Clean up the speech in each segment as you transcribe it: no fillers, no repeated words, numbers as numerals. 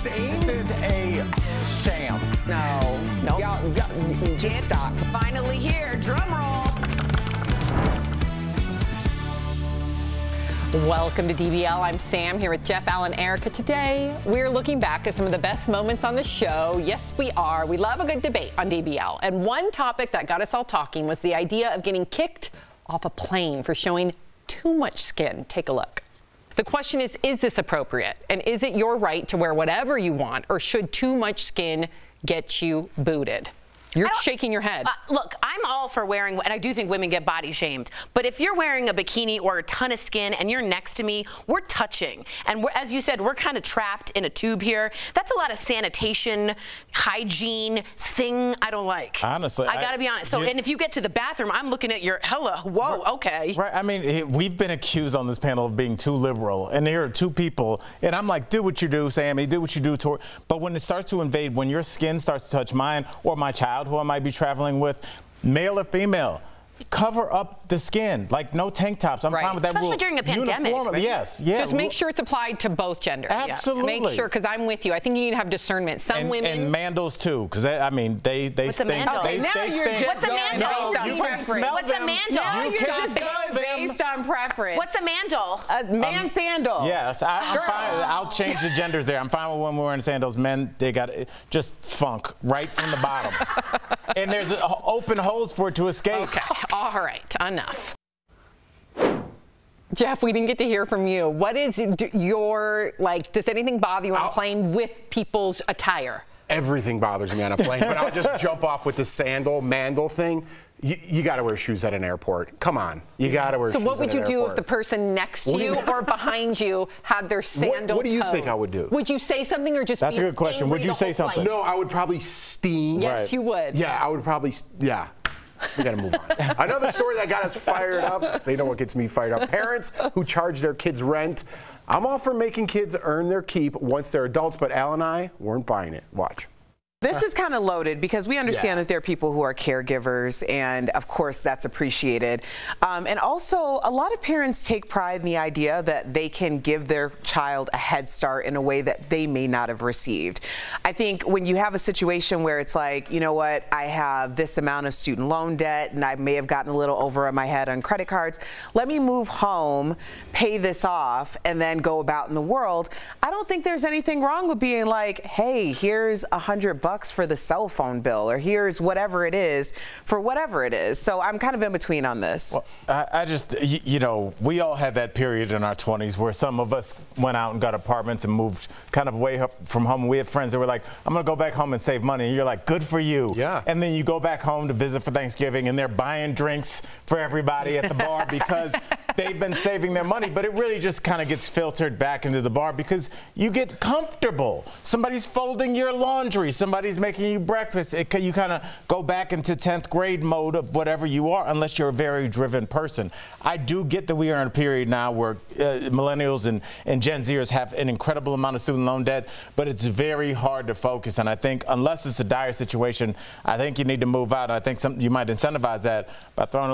insane? This is a sham. No. Nope. Y'all, just stop. Finally here. Drum roll. Welcome to DBL. I'm Sam here with Jeff, Al, and Erica. Today, we're looking back at some of the best moments on the show. Yes, we are. We love a good debate on DBL. And one topic that got us all talking was the idea of getting kicked off a plane for showing too much skin. Take a look. The question is this appropriate? And is it your right to wear whatever you want, or should too much skin get you booted? You're shaking your head. Look, I'm all for wearing, and I do think women get body shamed, but if you're wearing a bikini or a ton of skin and you're next to me, we're touching. And as you said, we're kind of trapped in a tube here. That's a lot of sanitation, hygiene thing I don't like. Honestly. I got to be honest. So, and if you get to the bathroom, I'm looking at your, whoa, okay. Right, I mean, we've been accused on this panel of being too liberal, and there are two people, and I'm like, do what you do, Sammy, do what you do. But when it starts to invade, when your skin starts to touch mine or my child, who I might be traveling with, male or female, cover up the skin. Like, no tank tops. I'm fine with that. Especially during a pandemic. Right? Yes, yeah. Just make sure it's applied to both genders. Absolutely. Make sure, because I'm with you. I think you need to have discernment. Some women. And mandals too, because I mean they What's a mandal? What's a mandal? What's a mandal? You can smell them based on preference. What's a mandal? A man sandal. Yes, I'm fine. I'll change the genders there. I'm fine with women wearing sandals. Men, they got just funk right from the bottom. And there's open holes for it to escape. Okay, all right, enough. Jeff, we didn't get to hear from you. What is your, like, does anything bother you on a plane with people's attire? Everything bothers me on a plane, but I'll just jump off with the mandal thing. You got to wear shoes at an airport. Come on. You got to wear shoes at an airport. So what would you do if the person next to you or behind you had their sandal What do you toes? think I would do? Would you say something or just That's be a good question. Would you say something? No, I would probably steam. Yes, you would. Yeah, I would probably, yeah. We got to move on. Another story that got us fired up. They know what gets me fired up. Parents who charge their kids rent. I'm all for making kids earn their keep once they're adults, but Al and I weren't buying it. Watch. This is kind of loaded because we understand that there are people who are caregivers, and of course that's appreciated. And also, a lot of parents take pride in the idea that they can give their child a head start in a way that they may not have received. I think when you have a situation where it's like, you know what, I have this amount of student loan debt and I may have gotten a little over my head on credit cards, let me move home, pay this off, and then go about in the world. I don't think there's anything wrong with being like, hey, here's $100 for the cell phone bill, or here's whatever it is for whatever it is. So I'm kind of in between on this. Well, I just, you know, we all had that period in our 20s where some of us went out and got apartments and moved kind of away from home. We had friends that were like, I'm going to go back home and save money. And you're like, good for you. Yeah. And then you go back home to visit for Thanksgiving and they're buying drinks for everybody at the bar because they've been saving their money. But it really just kind of gets filtered back into the bar because you get comfortable. Somebody's folding your laundry. Somebody's making you breakfast. You kind of go back into 10th grade mode of whatever you are, unless you're a very driven person. I do get that we are in a period now where millennials and Gen Zers have an incredible amount of student loan debt, but it's very hard to focus. And I think unless it's a dire situation, I think you need to move out. I think you might incentivize that by throwing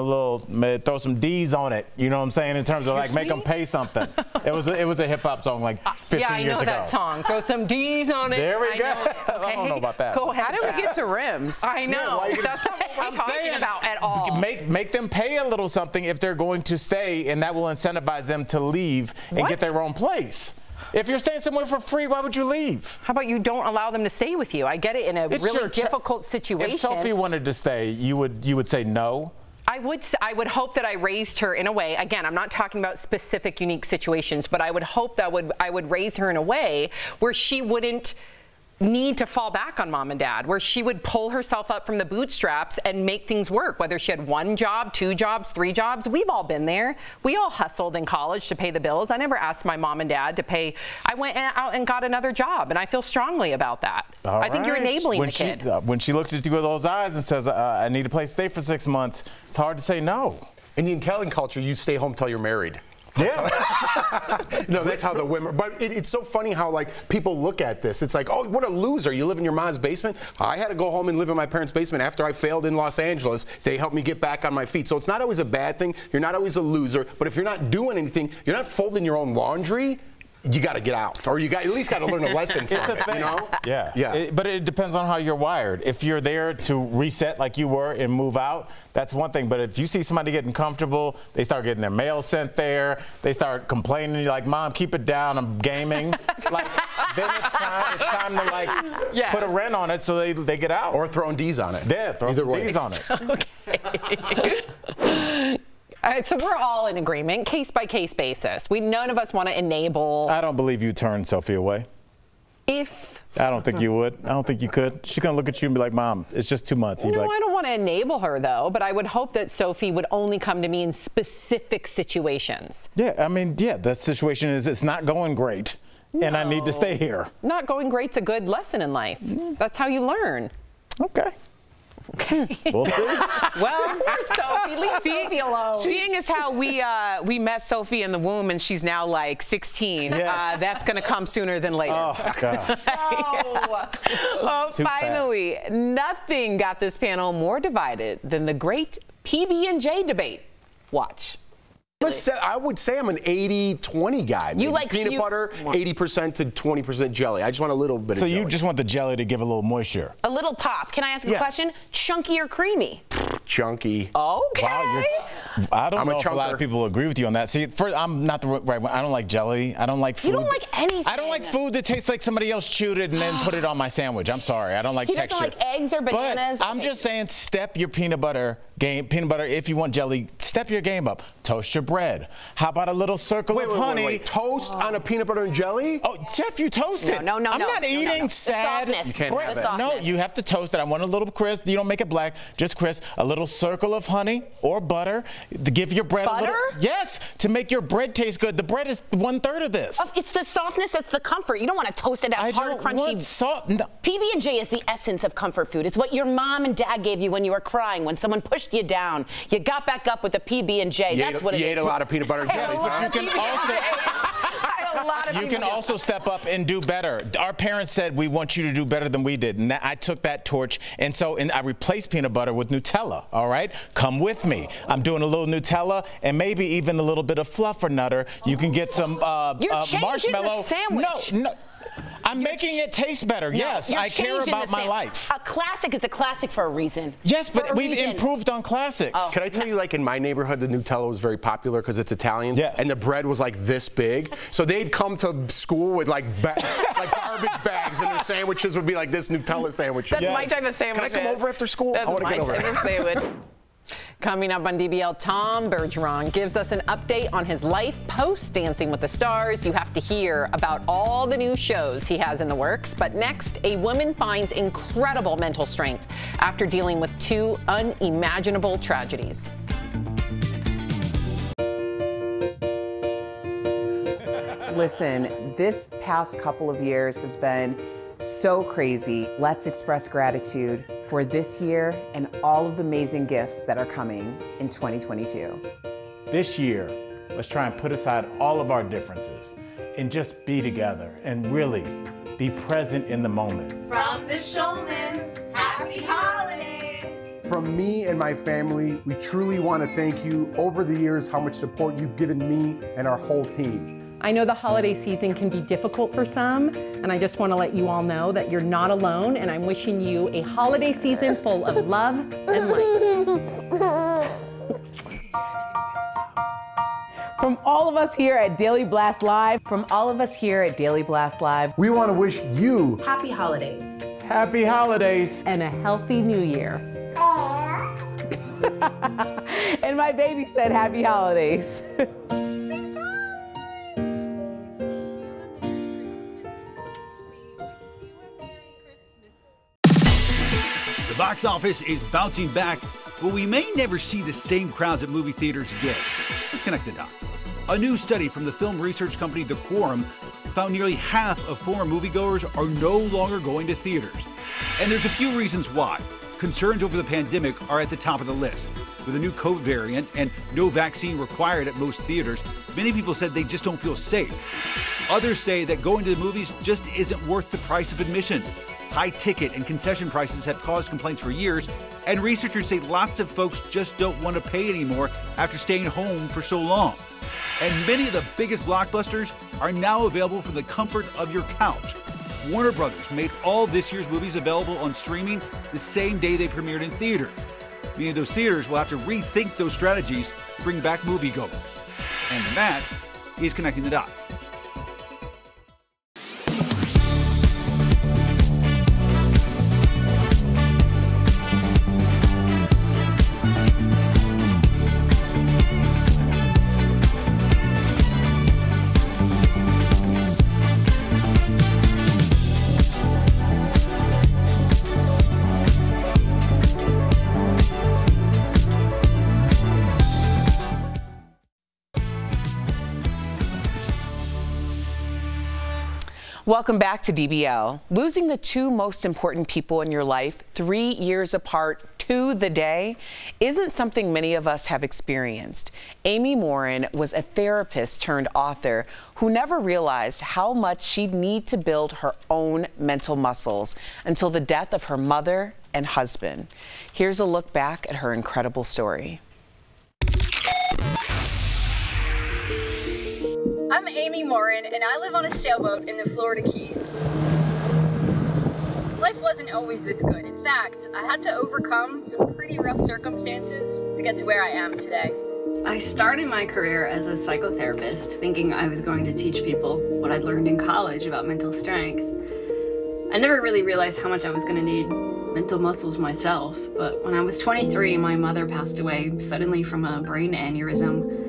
throw some D's on it. You know what I'm saying? In terms of like make them pay something. It was a hip hop song like 15 years ago. Yeah, I know that song. Throw some D's on it. There we go. I don't know about that. Go ahead. How did we get to rims? I know. Yeah, that's not what we're talking about at all. Make them pay a little something if they're going to stay, and that will incentivize them to leave and get their own place. If you're staying somewhere for free, why would you leave? How about you don't allow them to stay with you? I get it in a really difficult situation. If Sophie wanted to stay, you would say no? I would hope that I raised her in a way, again, I'm not talking about specific unique situations, but I would hope that I would raise her in a way where she wouldn't need to fall back on mom and dad, where she would pull herself up from the bootstraps and make things work, whether she had 1 job, 2 jobs, 3 jobs. We've all been there. We all hustled in college to pay the bills. I never asked my mom and dad to pay. I went out and got another job, and I feel strongly about that. I think you're enabling the kid. When she looks at you with those eyes and says, I need a place to stay for 6 months, it's hard to say no. In the Italian culture, you stay home till you're married. Yeah. No, that's how the women. But it's so funny how like people look at this. It's like, oh, what a loser! You live in your mom's basement. I had to go home and live in my parents' basement after I failed in Los Angeles. They helped me get back on my feet. So it's not always a bad thing. You're not always a loser. But if you're not doing anything, you're not folding your own laundry. you got to get out, or you got at least got to learn a lesson from it, you know? Yeah. Yeah. But it depends on how you're wired. If you're there to reset like you were and move out, that's one thing. But if you see somebody getting comfortable, they start getting their mail sent there, they start complaining, you're like, Mom, keep it down, I'm gaming. Like, then it's time to like put a rent on it so they get out. Or throwing D's on it. Yeah, throw Either some way. D's on it. Okay. All right, so we're all in agreement, case-by-case basis. None of us want to enable. I don't believe you turned Sophie away. I don't think you would. I don't think you could. She's going to look at you and be like, Mom, it's just 2 months. No, I don't want to enable her, though, but I would hope that Sophie would only come to me in specific situations. Yeah, I mean, yeah, the situation is it's not going great, and I need to stay here. Not going great's a good lesson in life. That's how you learn. Okay. We'll see. Well, poor Sophie. Leave Sophie alone. Seeing as how we met Sophie in the womb and she's now like 16, Yes. that's going to come sooner than later. Oh, God. Oh, Too finally, nothing got this panel more divided than the great PB&J debate. Watch. I would say I'm an 80-20 guy. You like peanut butter, 80% to 20% jelly. I just want a little bit of jelly. So you just want the jelly to give a little moisture. A little pop. Can I ask a question? Chunky or creamy? Chunky. Okay. Wow, I don't know if a lot of chunker. people agree with you on that. See, first, I'm not the right one. I don't like jelly. I don't like food. You don't like anything. I don't like food that tastes like somebody else chewed it and then put it on my sandwich. I'm sorry. I don't like He texture. doesn't like eggs or bananas? But I'm just saying, step your peanut butter game. Peanut butter, if you want jelly, step your game up. Toast your bread. How about a little circle of honey? Wait. Toast on a peanut butter and jelly? Oh, Jeff, you toast it. No. I'm not eating sad. The softness. You can't have the it. softness. No, you have to toast it. I want a little crisp. You don't make it black, just crisp. A little circle of honey or butter to give your bread a little. Yes, to make your bread taste good. The bread is 1/3 of this. Oh, it's the softness that's the comfort. You don't want to toast it out hard, crunchy. Want soft. No. PB&J is the essence of comfort food. It's what your mom and dad gave you when you were crying, when someone pushed you down. You got back up with a PB&J. That's what it is. You ate a lot of peanut butter and jelly. But you can also step up and do better. Our parents said we want you to do better than we did, and I took that torch, and I replaced peanut butter with Nutella. All right, come with me. I'm doing a little Nutella and maybe even a little bit of Fluffernutter. You can get some marshmallow. The sandwich. No. I'm making it taste better. Yes, I care about my life. A classic is a classic for a reason. Yes, but we've improved on classics. Oh. Can I tell you, like in my neighborhood, the Nutella was very popular because it's Italian. Yes. And the bread was like this big. So they'd come to school with like garbage bags, and their sandwiches would be like this Nutella sandwich. That's my type of sandwich. Can I come over after school? That's I want to my get over. type of sandwich. Coming up on DBL, Tom Bergeron gives us an update on his life post Dancing with the Stars. You have to hear about all the new shows he has in the works. But next, a woman finds incredible mental strength after dealing with 2 unimaginable tragedies. Listen, this past couple of years has been so crazy. Let's express gratitude for this year and all of the amazing gifts that are coming in 2022. This year, let's try and put aside all of our differences and just be together and really be present in the moment. From the Shulmans, happy holidays! From me and my family, we truly want to thank you over the years how much support you've given me and our whole team. I know the holiday season can be difficult for some, and I just want to let you all know that you're not alone, and I'm wishing you a holiday season full of love and light. From all of us here at Daily Blast Live, We want to wish you Happy holidays Happy holidays. and a healthy new year. and my baby said happy holidays. The box office is bouncing back, but we may never see the same crowds at movie theaters again. Let's connect the dots. A new study from the film research company The Quorum found nearly half of former moviegoers are no longer going to theaters. And there's a few reasons why. Concerns over the pandemic are at the top of the list. With a new COVID variant and no vaccine required at most theaters, many people said they just don't feel safe. Others say that going to the movies just isn't worth the price of admission. High ticket and concession prices have caused complaints for years, and researchers say lots of folks just don't want to pay anymore after staying home for so long. And many of the biggest blockbusters are now available from the comfort of your couch. Warner Brothers made all this year's movies available on streaming the same day they premiered in theaters. Meaning those theaters will have to rethink those strategies to bring back moviegoers. And that is Connecting the Dots. Welcome back to DBL. Losing the two most important people in your life 3 years apart to the day isn't something many of us have experienced. Amy Morin was a therapist turned author who never realized how much she'd need to build her own mental muscles until the death of her mother and husband. Here's a look back at her incredible story. I'm Amy Morin, and I live on a sailboat in the Florida Keys. Life wasn't always this good. In fact, I had to overcome some pretty rough circumstances to get to where I am today. I started my career as a psychotherapist, thinking I was going to teach people what I'd learned in college about mental strength. I never really realized how much I was going to need mental muscles myself, but when I was 23, my mother passed away suddenly from a brain aneurysm.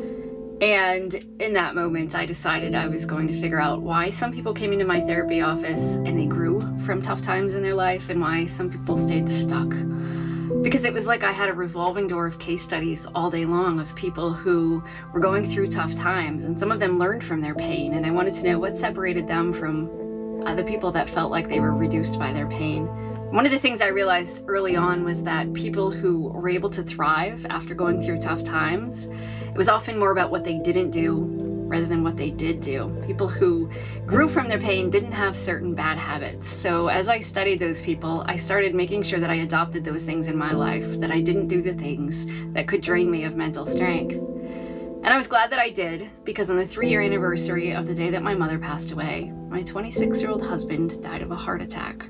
And in that moment, I decided I was going to figure out why some people came into my therapy office and they grew from tough times in their life and why some people stayed stuck. Because it was like I had a revolving door of case studies all day long of people who were going through tough times, and some of them learned from their pain, and I wanted to know what separated them from other people that felt like they were reduced by their pain. One of the things I realized early on was that people who were able to thrive after going through tough times, it was often more about what they didn't do rather than what they did do. People who grew from their pain didn't have certain bad habits. So as I studied those people, I started making sure that I adopted those things in my life, that I didn't do the things that could drain me of mental strength. And I was glad that I did, because on the 3-year anniversary of the day that my mother passed away, my 26-year-old husband died of a heart attack.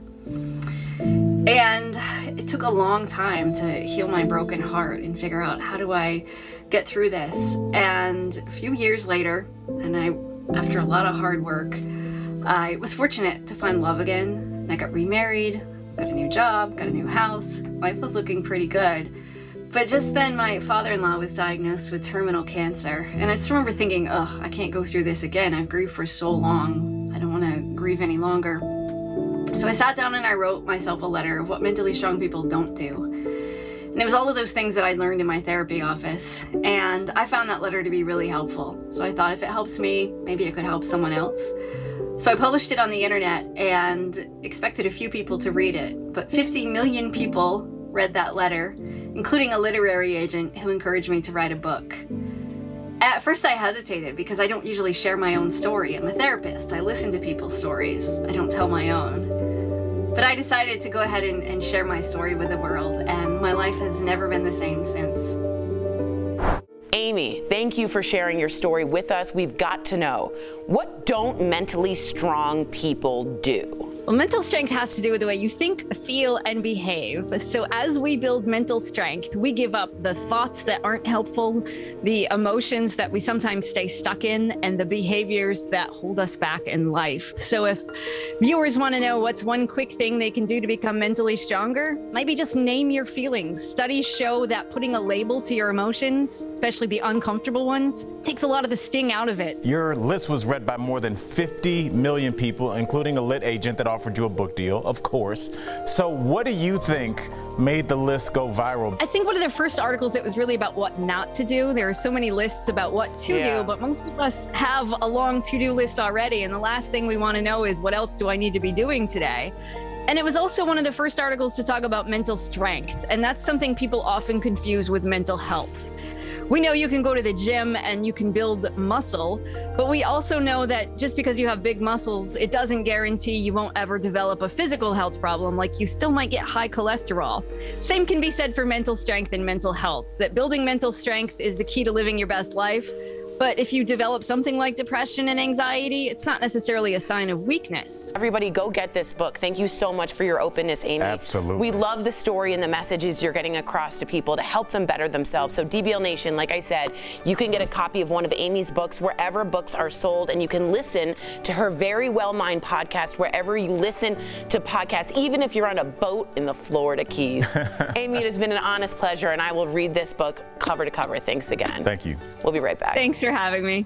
And it took a long time to heal my broken heart and figure out, how do I get through this? And a few years later, after a lot of hard work, I was fortunate to find love again. And I got remarried, got a new job, got a new house. Life was looking pretty good. But just then my father-in-law was diagnosed with terminal cancer. And I just remember thinking, ugh, I can't go through this again. I've grieved for so long. I don't want to grieve any longer. So I sat down and I wrote myself a letter of what mentally strong people don't do. And it was all of those things that I learned in my therapy office. And I found that letter to be really helpful. So I thought, if it helps me, maybe it could help someone else. So I published it on the internet and expected a few people to read it. But 50 million people read that letter, including a literary agent who encouraged me to write a book. At first I hesitated because I don't usually share my own story. I'm a therapist. I listen to people's stories. I don't tell my own. But I decided to go ahead and share my story with the world, and my life has never been the same since. Amy, thank you for sharing your story with us. We've got to know, what don't mentally strong people do? Well, mental strength has to do with the way you think, feel, and behave. So as we build mental strength, we give up the thoughts that aren't helpful, the emotions that we sometimes stay stuck in, and the behaviors that hold us back in life. So if viewers want to know what's one quick thing they can do to become mentally stronger, maybe just name your feelings. Studies show that putting a label to your emotions, especially the uncomfortable ones, takes a lot of the sting out of it. Your list was read by more than 50 million people, including a lit agent that offered you a book deal, of course. So what do you think made the list go viral? I think one of the first articles that was really about what not to do. There are so many lists about what to do, but most of us have a long to-do list already, and the last thing we want to know is, what else do I need to be doing today? And it was also one of the first articles to talk about mental strength, and that's something people often confuse with mental health. We know you can go to the gym and you can build muscle, but we also know that just because you have big muscles, it doesn't guarantee you won't ever develop a physical health problem, like you still might get high cholesterol. Same can be said for mental strength and mental health, that building mental strength is the key to living your best life, But if you develop something like depression and anxiety, it's not necessarily a sign of weakness. Everybody go get this book. Thank you so much for your openness, Amy. Absolutely. We love the story and the messages you're getting across to people to help them better themselves. So DBL Nation, like I said, you can get a copy of one of Amy's books wherever books are sold, and you can listen to her Very Well Mind podcast wherever you listen to podcasts, even if you're on a boat in the Florida Keys. Amy, it has been an honest pleasure, and I will read this book cover to cover. Thanks again. Thank you. We'll be right back. Thanks for having me.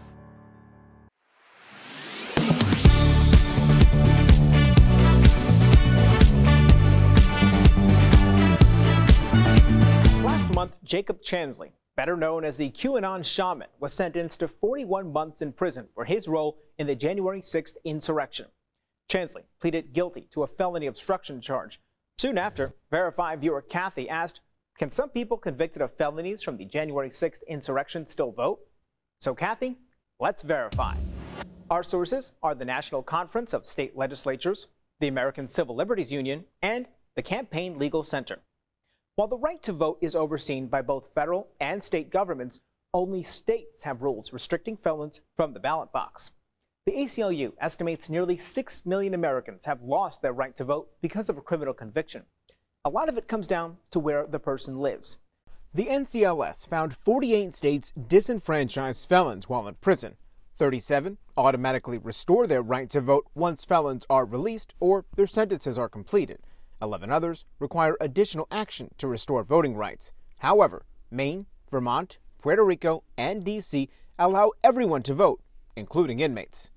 Last month, Jacob Chansley, better known as the QAnon shaman, was sentenced to 41 months in prison for his role in the January 6th insurrection. Chansley pleaded guilty to a felony obstruction charge. Soon after, Verify viewer Kathy asked, can some people convicted of felonies from the January 6th insurrection still vote? So Kathy, let's verify. Our sources are the National Conference of State Legislatures, the American Civil Liberties Union, and the Campaign Legal Center. While the right to vote is overseen by both federal and state governments, only states have rules restricting felons from the ballot box. The ACLU estimates nearly 6 million Americans have lost their right to vote because of a criminal conviction. A lot of it comes down to where the person lives. The NCLS found 48 states disenfranchise felons while in prison. 37 automatically restore their right to vote once felons are released or their sentences are completed. 11 others require additional action to restore voting rights. However, Maine, Vermont, Puerto Rico, and D.C. allow everyone to vote, including inmates.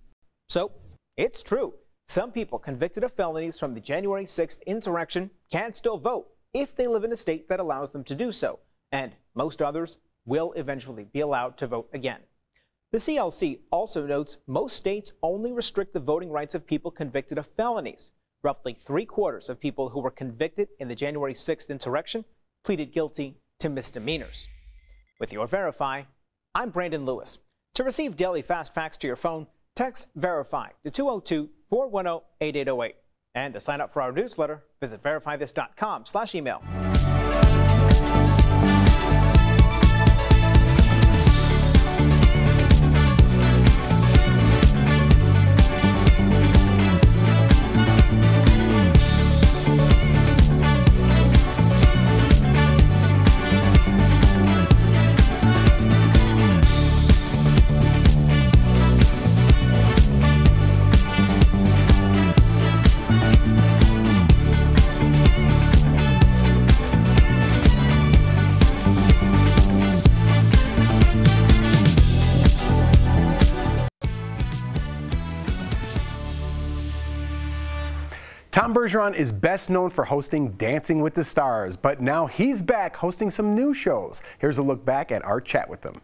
So, it's true. Some people convicted of felonies from the January 6th insurrection can still vote if they live in a state that allows them to do so, and most others will eventually be allowed to vote again. The CLC also notes most states only restrict the voting rights of people convicted of felonies. Roughly 3/4 of people who were convicted in the January 6th insurrection pleaded guilty to misdemeanors. With your Verify, I'm Brandon Lewis. To receive daily fast facts to your phone, text Verify to 202-410-8808. And to sign up for our newsletter, visit verifythis.com/email. Tom Bergeron is best known for hosting Dancing with the Stars, but now he's back hosting some new shows. Here's a look back at our chat with him.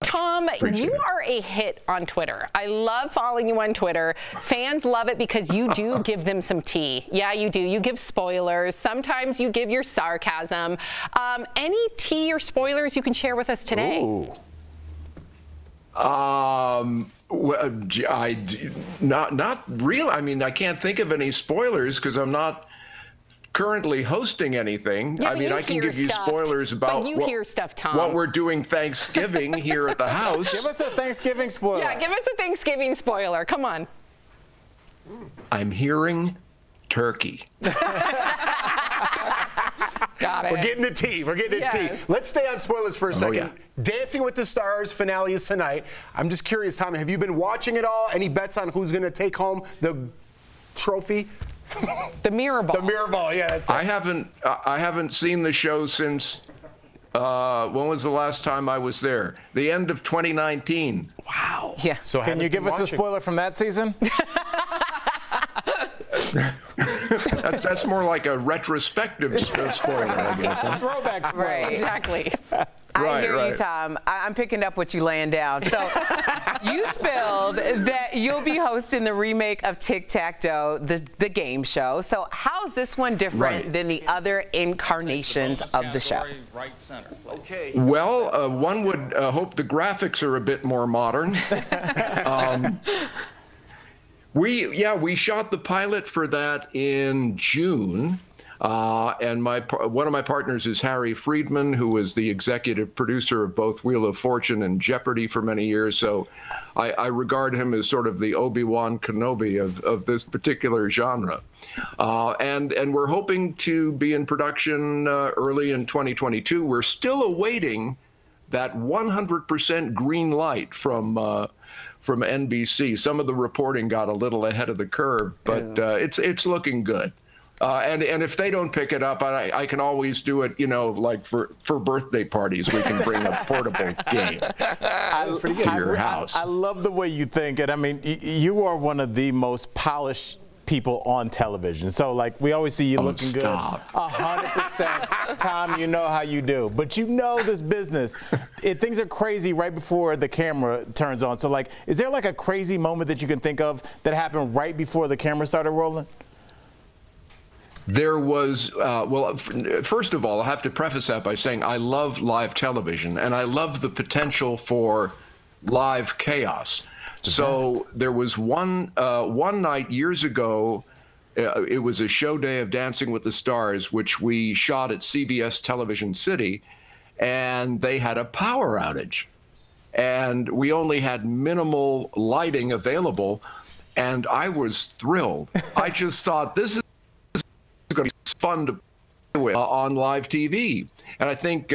Tom, you are a hit on Twitter. I love following you on Twitter. Fans love it because you do give them some tea. Yeah, you do. You give spoilers. Sometimes you give your sarcasm. Any tea or spoilers you can share with us today? Ooh. Well, not real. I mean, I can't think of any spoilers because I'm not currently hosting anything. Yeah, I mean, I can give you spoilers about hear stuff, Tom. What we're doing Thanksgiving here at the house. Give us a Thanksgiving spoiler. Yeah, give us a Thanksgiving spoiler. Come on. I'm hearing turkey. Got it. We're getting the tea. We're getting the tea. Let's stay on spoilers for a second. Yeah. Dancing with the Stars finale is tonight. I'm just curious, Tom, have you been watching it all? Any bets on who's going to take home the trophy? The mirror ball. The mirror ball, yeah, that's it. I haven't seen the show since, when was the last time I was there? The end of 2019. Wow. Yeah. So can you give us a spoiler from that season? That's more like a retrospective spoiler, I guess. A throwback spoiler. Right. Exactly. I hear you, Tom. I'm picking up what you laying down. So you spilled that you'll be hosting the remake of Tic-Tac-Toe, the game show. So how's this one different than the other incarnations of the show? Okay. Well, one would hope the graphics are a bit more modern. We shot the pilot for that in June. And one of my partners is Harry Friedman, who was the executive producer of both Wheel of Fortune and Jeopardy for many years. So I regard him as sort of the Obi-Wan Kenobi of this particular genre. And we're hoping to be in production early in 2022. We're still awaiting that 100% green light from NBC. Some of the reporting got a little ahead of the curve, but it's looking good. And if they don't pick it up, I can always do it, like for birthday parties. We can bring a portable game to your house. I love the way you think. And I mean, you are one of the most polished people on television. So like we always see you looking good. 100%. Tom, you know how you do. But you know this business. Things are crazy right before the camera turns on. So like, is there like a crazy moment that you can think of that happened right before the camera started rolling? There was, well, first of all, I have to preface that by saying I love live television and I love the potential for live chaos. So there was one night years ago, it was a show day of Dancing with the Stars, which we shot at CBS Television City, and they had a power outage. And we only had minimal lighting available, and I was thrilled. I just thought, this is going to be fun to play with on live TV. And I think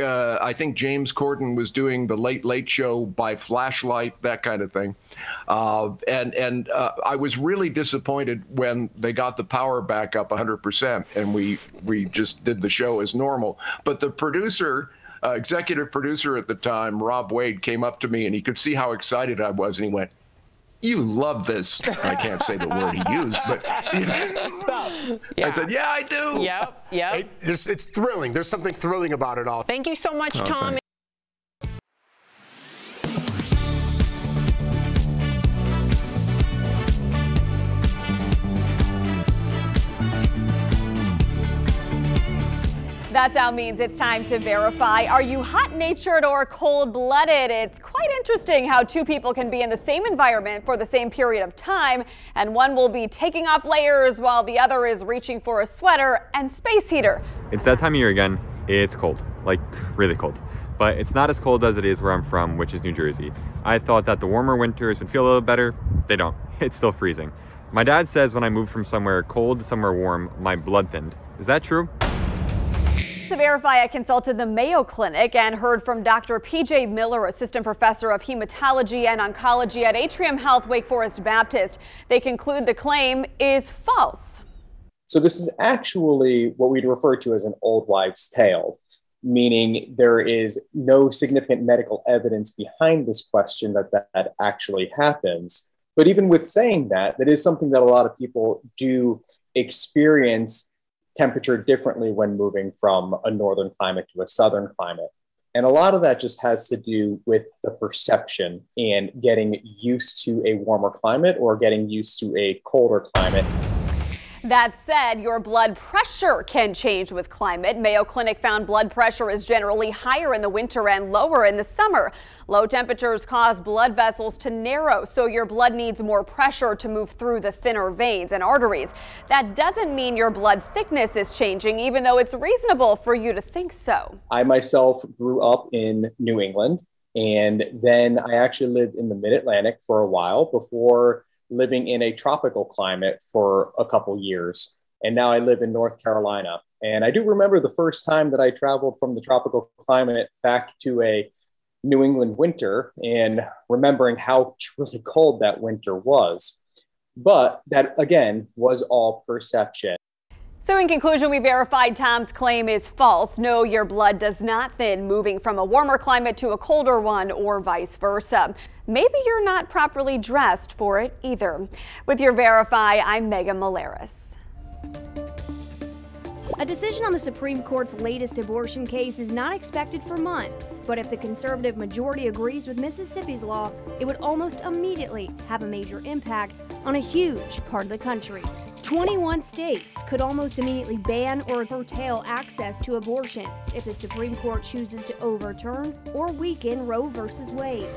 James Corden was doing the Late Late Show by flashlight, that kind of thing. And I was really disappointed when they got the power back up 100%, and we just did the show as normal. But the producer, executive producer at the time, Rob Wade, came up to me, and he could see how excited I was, and he went, "You love this." I can't say the word he used, but I said, "Yeah, I do." Yep. It's thrilling. There's something thrilling about it all. Thank you so much, Tom. That sound means it's time to verify. Are you hot-natured or cold-blooded? It's quite interesting how two people can be in the same environment for the same period of time, and one will be taking off layers while the other is reaching for a sweater and space heater. It's that time of year again. It's cold, like really cold. But it's not as cold as it is where I'm from, which is New Jersey. I thought that the warmer winters would feel a little better. They don't. It's still freezing. My dad says when I moved from somewhere cold to somewhere warm, my blood thinned. Is that true? To verify, I consulted the Mayo Clinic and heard from Dr. P.J. Miller, assistant professor of hematology and oncology at Atrium Health Wake Forest Baptist. They conclude the claim is false. So this is actually what we'd refer to as an old wives' tale, meaning there is no significant medical evidence behind this question that actually happens. But even with saying that, that is something that a lot of people do experience temperature differently when moving from a northern climate to a southern climate. And a lot of that just has to do with the perception and getting used to a warmer climate or getting used to a colder climate. That said, your blood pressure can change with climate. Mayo Clinic found blood pressure is generally higher in the winter and lower in the summer. Low temperatures cause blood vessels to narrow, so your blood needs more pressure to move through the thinner veins and arteries. That doesn't mean your blood thickness is changing, even though it's reasonable for you to think so. I myself grew up in New England, and then I actually lived in the Mid-Atlantic for a while before living in a tropical climate for a couple years. And now I live in North Carolina. And I do remember the first time that I traveled from the tropical climate back to a New England winter and remembering how really cold that winter was. But that, again, was all perception. So in conclusion, we verified Tom's claim is false. No, your blood does not thin moving from a warmer climate to a colder one or vice versa. Maybe you're not properly dressed for it either. With your Verify, I'm Megan Malaris. A decision on the Supreme Court's latest abortion case is not expected for months, but if the conservative majority agrees with Mississippi's law, it would almost immediately have a major impact on a huge part of the country. 21 states could almost immediately ban or curtail access to abortions if the Supreme Court chooses to overturn or weaken Roe v. Wade.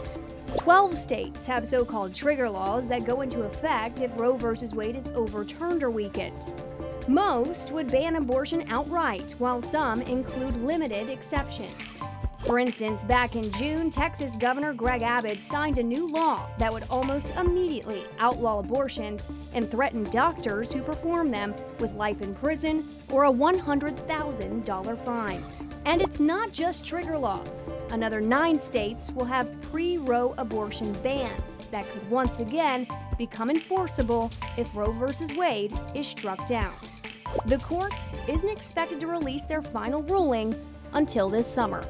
12 states have so-called trigger laws that go into effect if Roe v. Wade is overturned or weakened. Most would ban abortion outright, while some include limited exceptions. For instance, back in June, Texas Governor Greg Abbott signed a new law that would almost immediately outlaw abortions and threaten doctors who perform them with life in prison or a $100,000 fine. And it's not just trigger laws. Another 9 states will have pre-Roe abortion bans that could once again become enforceable if Roe v. Wade is struck down. The court isn't expected to release their final ruling until this summer.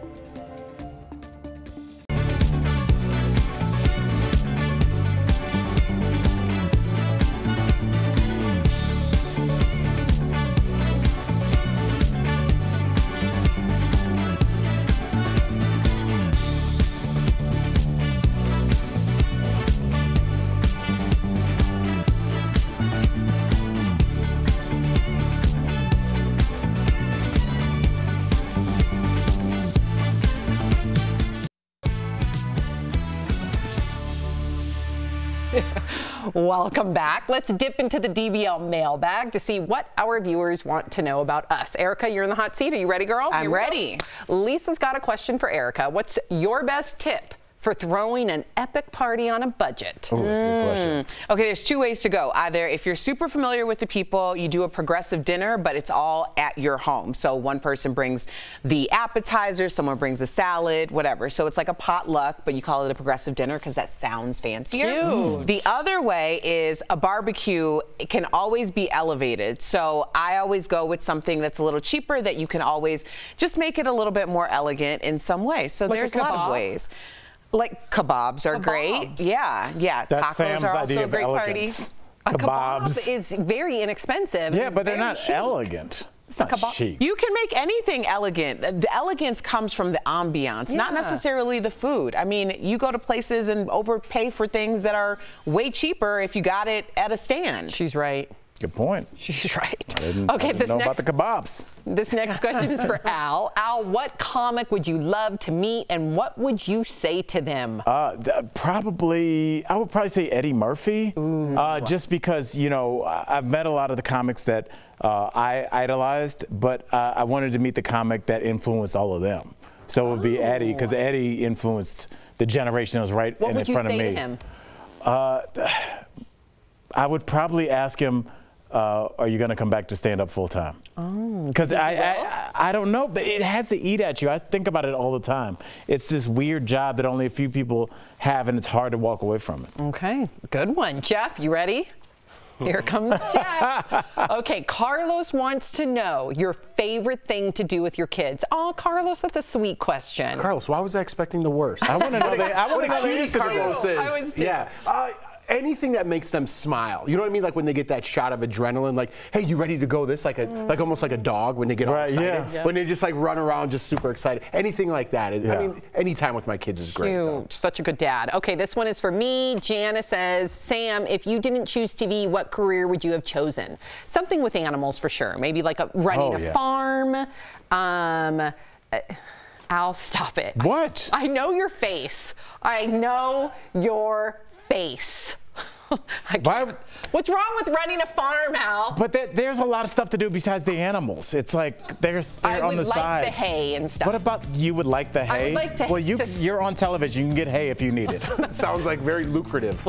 Welcome back. Let's dip into the DBL mailbag to see what our viewers want to know about us. Erica, you're in the hot seat. Are you ready, girl? I'm ready. Lisa's got a question for Erica. What's your best tip for throwing an epic party on a budget? Oh, that's a good question. Okay, there's 2 ways to go. Either if you're super familiar with the people, you do a progressive dinner, but it's all at your home. So one person brings the appetizer, someone brings the salad, whatever. So it's like a potluck, but you call it a progressive dinner because that sounds fancier. Cute. The other way is a barbecue. It can always be elevated. So I always go with something that's a little cheaper that you can always just make it a little bit more elegant in some way. So Like there's a a lot kebab? of ways. Like kebabs are great. Yeah, yeah. That's Tacos Sam's are also idea a of great elegance. A Kebabs. kebab is very inexpensive. Yeah, and but they're very not cheap. elegant. It's not kebab- chic. You can make anything elegant. The elegance comes from the ambiance, not Yeah. necessarily the food. I mean, you go to places and overpay for things that are way cheaper if you got it at a stand. She's right. Good point. She's right. I didn't this know next about the kebabs. This next question is for Al. Al, what comic would you love to meet, and what would you say to them? I would probably say Eddie Murphy, just because, you know, I've met a lot of the comics that I idolized, but I wanted to meet the comic that influenced all of them. So it would be Eddie, because Eddie influenced the generation that was right in front of me. What would you say to him? I would probably ask him, are you going to come back to stand up full time? Because I don't know, but it has to eat at you. I think about it all the time. It's this weird job that only a few people have, and it's hard to walk away from it. Okay, good one. Jeff, you ready? Here comes Jeff. Okay, Carlos wants to know your favorite thing to do with your kids. Oh, Carlos, that's a sweet question. Carlos, why was I expecting the worst? I want to know what a cutie Carlos is. I was too. Yeah. Anything that makes them smile. You know what I mean? Like when they get that shot of adrenaline, like, hey, you ready to go this? Like almost like a dog when they get all excited. Yeah. When they just like run around just super excited. Anything like that. I mean, any time with my kids is great. Though. Such a good dad. Okay, this one is for me. Jana says, Sam, if you didn't choose TV, what career would you have chosen? Something with animals for sure. Maybe like running a farm. Al, stop it. What? I know your face. I know your face. What's wrong with running a farm, Al? But there's a lot of stuff to do besides the animals. It's like they're on the side. I would like the hay and stuff. What about you would like the hay? I would like to. Well, you're on television. You can get hay if you need it. Sounds like very lucrative.